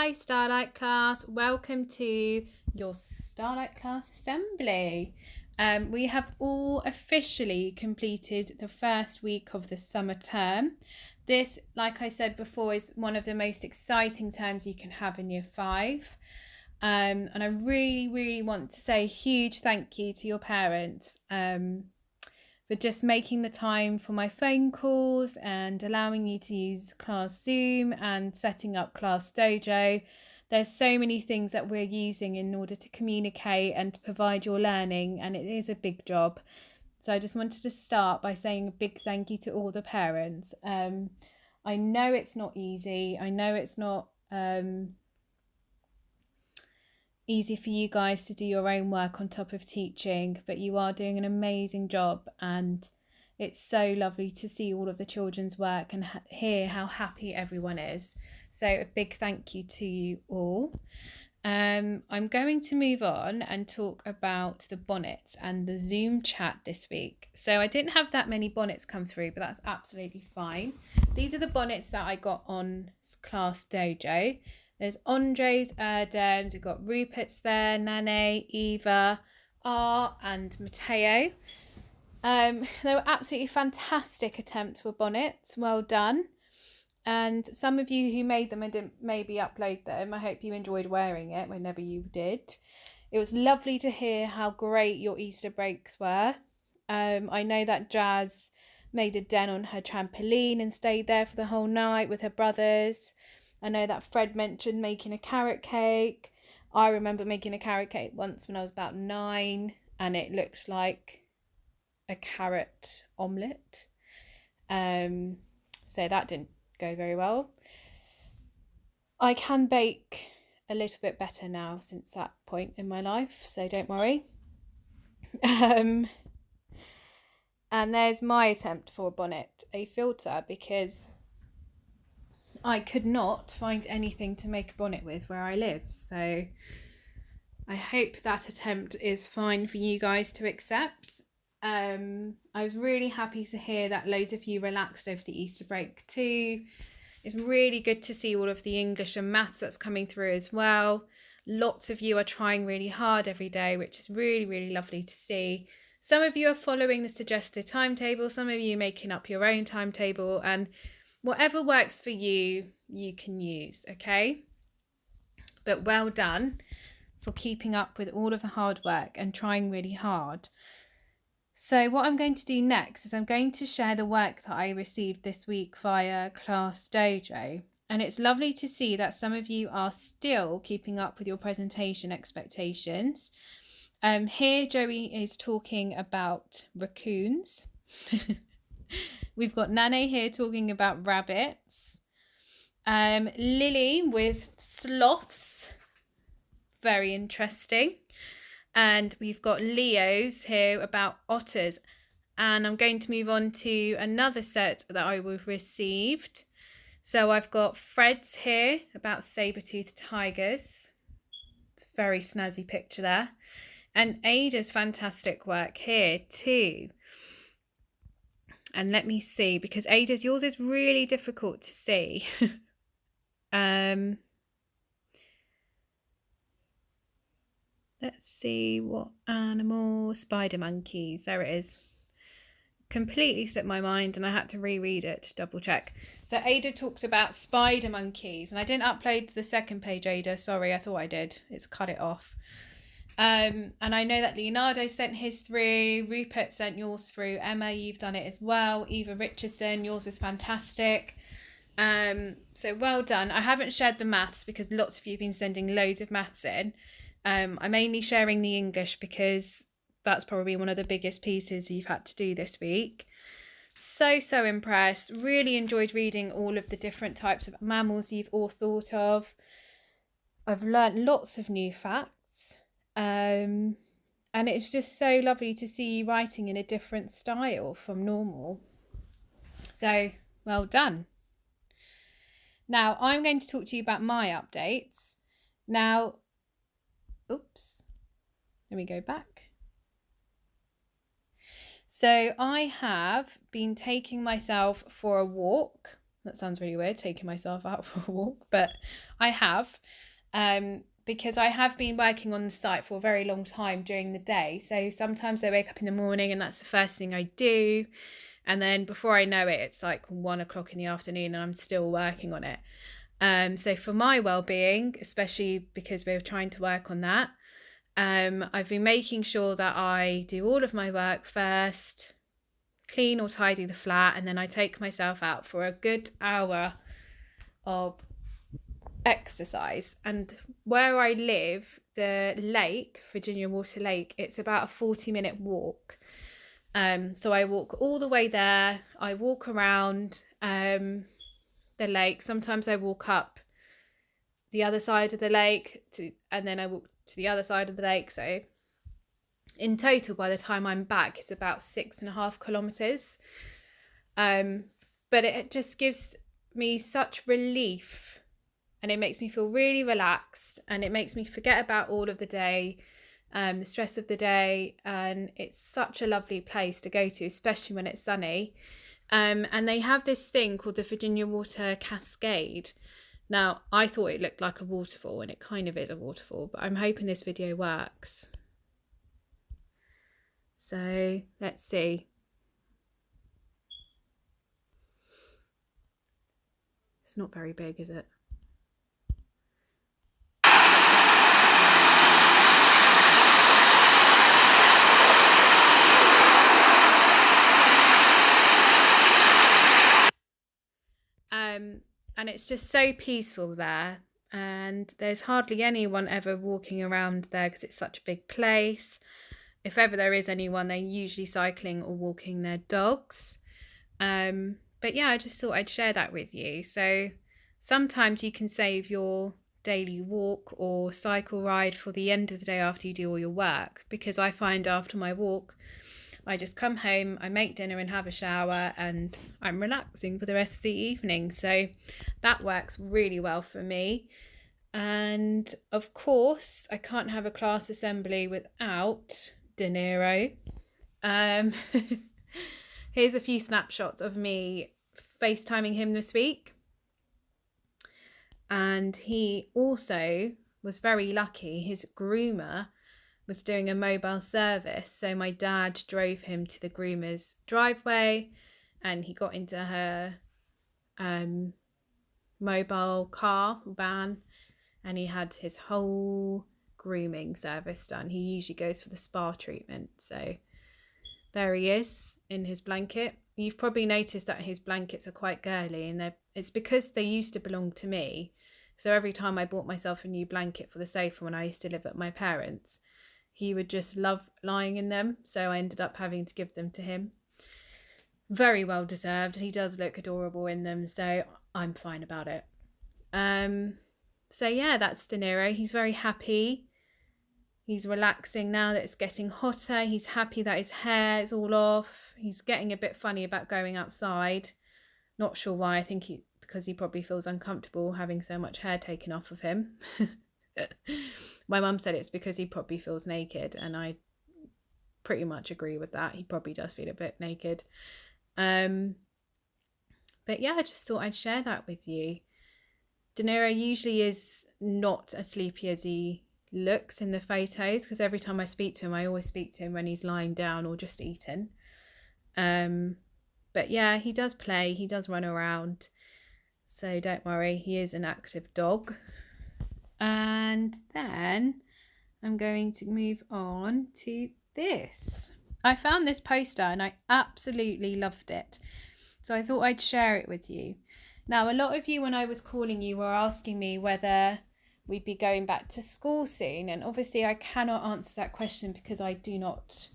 Hi Starlight class, welcome to your Starlight class assembly. We have all officially completed the first week of the summer term. This, like I said before, is one of the most exciting terms you can have in year 5. And I really want to say a huge thank you to your parents for just making the time for my phone calls and allowing you to use Class Zoom and setting up Class Dojo. There's so many things that we're using in order to communicate and to provide your learning, and it is a big job. So I just wanted to start by saying a big thank you to all the parents. I know it's not easy. I know it's not easy for you guys to do your own work on top of teaching, but you are doing an amazing job, and it's so lovely to see all of the children's work and hear how happy everyone is. So a big thank you to you all. I'm going to move on and talk about the bonnets and the Zoom chat this week. So I didn't have that many bonnets come through, but that's absolutely fine. These are the bonnets that I got on Class Dojo. There's Andre's, Erdem's, we've got Rupert's there, Nane, Eva, R and Matteo. They were absolutely fantastic attempts with bonnets, well done. And some of you who made them and didn't maybe upload them, I hope you enjoyed wearing it whenever you did. It was lovely to hear how great your Easter breaks were. I know that Jazz made a den on her trampoline and stayed there for the whole night with her brothers. I know that Fred mentioned making a carrot cake. I remember making a carrot cake once when I was about 9 and it looked like a carrot omelette. So that didn't go very well. I can bake a little bit better now since that point in my life, so don't worry. And there's my attempt for a bonnet, a filter, because I could not find anything to make a bonnet with where I live. So I hope that attempt is fine for you guys to accept. I was really happy to hear that loads of you relaxed over the Easter break too. It's really good to see all of the English and maths that's coming through as well. Lots of you are trying really hard every day, which is really lovely to see. Some of you are following the suggested timetable, some of you making up your own timetable, and whatever works for you, you can use, okay? But well done for keeping up with all of the hard work and trying really hard. So what I'm going to do next is I'm going to share the work that I received this week via Class Dojo. And it's lovely to see that some of you are still keeping up with your presentation expectations. Here Joey is talking about raccoons. We've got Nane here talking about rabbits. Lily with sloths. Very interesting. And we've got Leo's here about otters. And I'm going to move on to another set that I have received. So I've got Fred's here about saber-toothed tigers. It's a very snazzy picture there. And Ada's fantastic work here too. And let me see, because Ada's, yours is really difficult to see. Let's see what animal. Spider monkeys. There it is. Completely slipped my mind and I had to reread it to double check. So Ada talks about spider monkeys, and I didn't upload the second page, Ada. Sorry, I thought I did. It's cut it off. And I know that Leonardo sent his through. Rupert sent yours through. Emma, you've done it as well. Eva Richardson, yours was fantastic. So well done. I haven't shared the maths because lots of you have been sending loads of maths in. I'm mainly sharing the English because that's probably one of the biggest pieces you've had to do this week. So impressed. Really enjoyed reading all of the different types of mammals you've all thought of. I've learnt lots of new facts. And it's just so lovely to see you writing in a different style from normal. So well done. Now I'm going to talk to you about my updates. Now, oops, let me go back. So I have been taking myself for a walk That sounds really weird, taking myself out for a walk, but I have, because I have been working on the site for a very long time during the day. So sometimes I wake up in the morning and that's the first thing I do. And then before I know it, it's like 1 o'clock in the afternoon and I'm still working on it. So for my well-being, especially because we're trying to work on that, I've been making sure that I do all of my work first, clean or tidy the flat, and then I take myself out for a good hour of exercise. And where I live, the lake, Virginia Water Lake, it's about a 40-minute walk. So I walk all the way there. I walk around the lake. Sometimes I walk up the other side of the lake and then I walk to the other side of the lake. So in total, by the time I'm back, it's about 6.5 kilometers. But it just gives me such relief and it makes me feel really relaxed and it makes me forget about all of the day, the stress of the day. And it's such a lovely place to go to, especially when it's sunny. And they have this thing called the Virginia Water Cascade. Now, I thought it looked like a waterfall, and it kind of is a waterfall, but I'm hoping this video works. So let's see. It's not very big, is it? And it's just so peaceful there, and there's hardly anyone ever walking around there because it's such a big place. If ever there is anyone, they're usually cycling or walking their dogs. But yeah, I just thought I'd share that with you. So sometimes you can save your daily walk or cycle ride for the end of the day after you do all your work, because I find after my walk I just come home, I make dinner and have a shower, and I'm relaxing for the rest of the evening. So that works really well for me. And of course, I can't have a class assembly without De Niro. Here's a few snapshots of me FaceTiming him this week. And he also was very lucky. His groomer was doing a mobile service, so my dad drove him to the groomer's driveway and he got into her mobile car van and he had his whole grooming service done. He usually goes for the spa treatment. So there he is in his blanket. You've probably noticed that his blankets are quite girly, and it's because they used to belong to me. So every time I bought myself a new blanket for the sofa when I used to live at my parents', he would just love lying in them, so I ended up having to give them to him. Very well deserved. He does look adorable in them, so I'm fine about it. So yeah, that's De Niro. He's very happy. He's relaxing now that it's getting hotter. He's happy that his hair is all off. He's getting a bit funny about going outside. Not sure why. I think because he probably feels uncomfortable having so much hair taken off of him. My mum said it's because he probably feels naked, and I pretty much agree with that. He probably does feel a bit naked. But yeah, I just thought I'd share that with you. De Niro usually is not as sleepy as he looks in the photos, because every time I speak to him, I always speak to him when he's lying down or just eating. But yeah, he does play, he does run around, so don't worry, he is an active dog. And then I'm going to move on to this. I found this poster and I absolutely loved it, so I thought I'd share it with you. Now, a lot of you, when I was calling you, were asking me whether we'd be going back to school soon, and obviously I cannot answer that question because I do not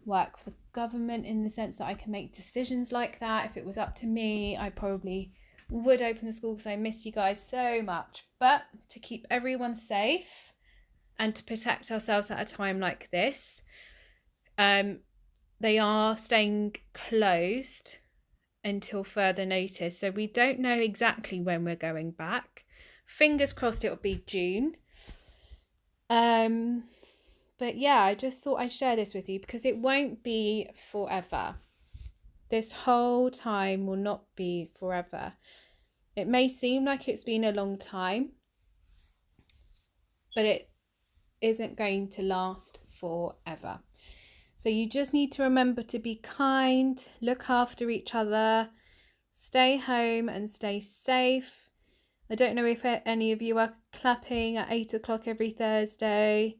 work for the government in the sense that I can make decisions like that. If it was up to me, I probably would open the school because I miss you guys so much. But to keep everyone safe and to protect ourselves at a time like this, they are staying closed until further notice. So we don't know exactly when we're going back. Fingers crossed it'll be June. But yeah, I just thought I'd share this with you because it won't be forever. This whole time will not be forever. It may seem like it's been a long time, but it isn't going to last forever. So you just need to remember to be kind, look after each other, stay home and stay safe. I don't know if any of you are clapping at 8 o'clock every Thursday,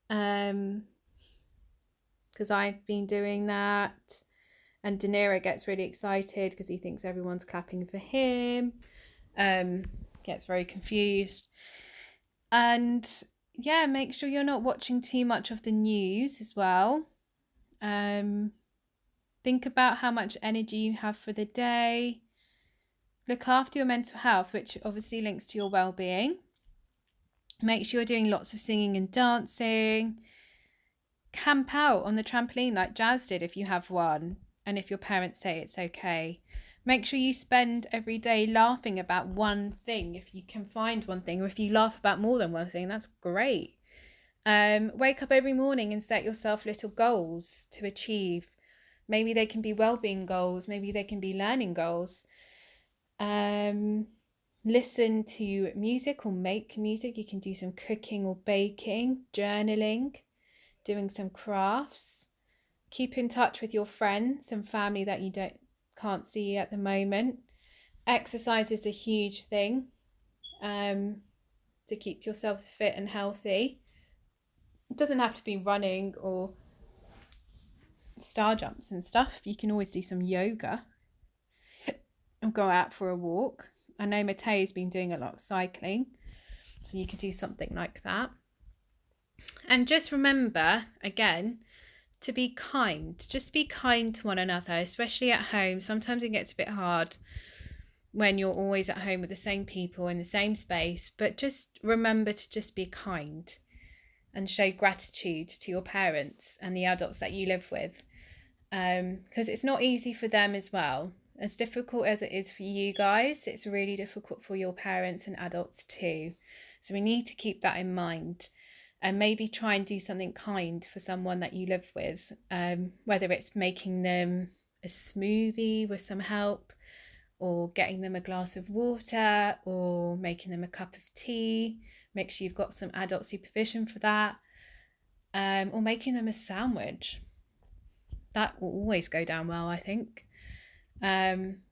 because I've been doing that. And De Niro gets really excited because he thinks everyone's clapping for him. Gets very confused. And yeah, make sure you're not watching too much of the news as well. Think about how much energy you have for the day. Look after your mental health, which obviously links to your well-being. Make sure you're doing lots of singing and dancing. Camp out on the trampoline like Jazz did if you have one, and if your parents say it's okay. Make sure you spend every day laughing about one thing if you can find one thing, or if you laugh about more than one thing, that's great. Wake up every morning and set yourself little goals to achieve. Maybe they can be well-being goals, maybe they can be learning goals. Listen to music or make music. You can do some cooking or baking, journaling, doing some crafts. Keep in touch with your friends and family that you can't see at the moment. Exercise is a huge thing to keep yourselves fit and healthy. It doesn't have to be running or star jumps and stuff. You can always do some yoga or go out for a walk. I know Matteo's been doing a lot of cycling, so you could do something like that. And just remember, again, to be kind. Just be kind to one another, especially at home. Sometimes it gets a bit hard when you're always at home with the same people in the same space, but just remember to just be kind and show gratitude to your parents and the adults that you live with, because it's not easy for them as well. As difficult as it is for you guys, it's really difficult for your parents and adults too. So we need to keep that in mind, and maybe try and do something kind for someone that you live with, whether it's making them a smoothie with some help, or getting them a glass of water, or making them a cup of tea. Make sure you've got some adult supervision for that, or making them a sandwich. That will always go down well, I think.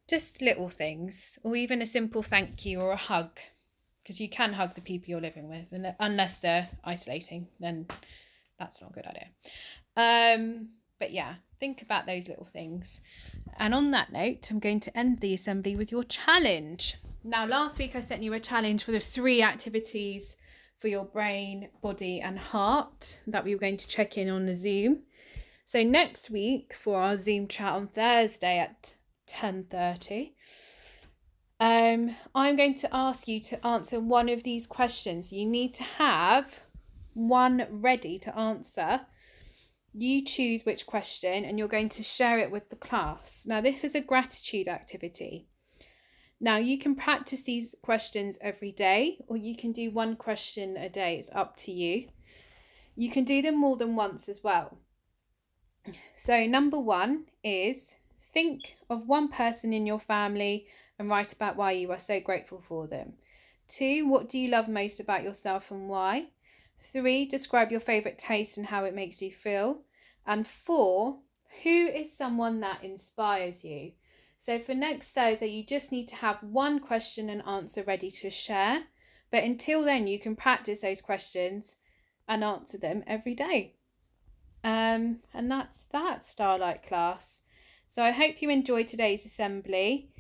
Just little things, or even a simple thank you or a hug, because you can hug the people you're living with, and unless they're isolating, then that's not a good idea. But yeah, think about those little things. And on that note, I'm going to end the assembly with your challenge. Now, last week I sent you a challenge for the 3 activities for your brain, body and heart that we were going to check in on the Zoom. So next week, for our Zoom chat on Thursday at 10:30, I'm going to ask you to answer one of these questions. You need to have one ready to answer. You choose which question and you're going to share it with the class. Now, this is a gratitude activity. Now, you can practice these questions every day, or you can do one question a day. It's up to you. You can do them more than once as well. So number 1 is think of one person in your family and write about why you are so grateful for them. 2, what do you love most about yourself and why? 3, describe your favourite taste and how it makes you feel. And 4, who is someone that inspires you? So for next Thursday, you just need to have one question and answer ready to share. But until then, you can practice those questions and answer them every day. And that's that, Starlight class. So I hope you enjoyed today's assembly.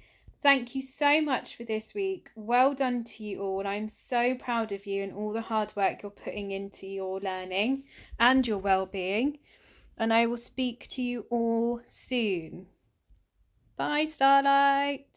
Thank you so much for this week. Well done to you all. I'm so proud of you and all the hard work you're putting into your learning and your well-being. And I will speak to you all soon. Bye, Starlight.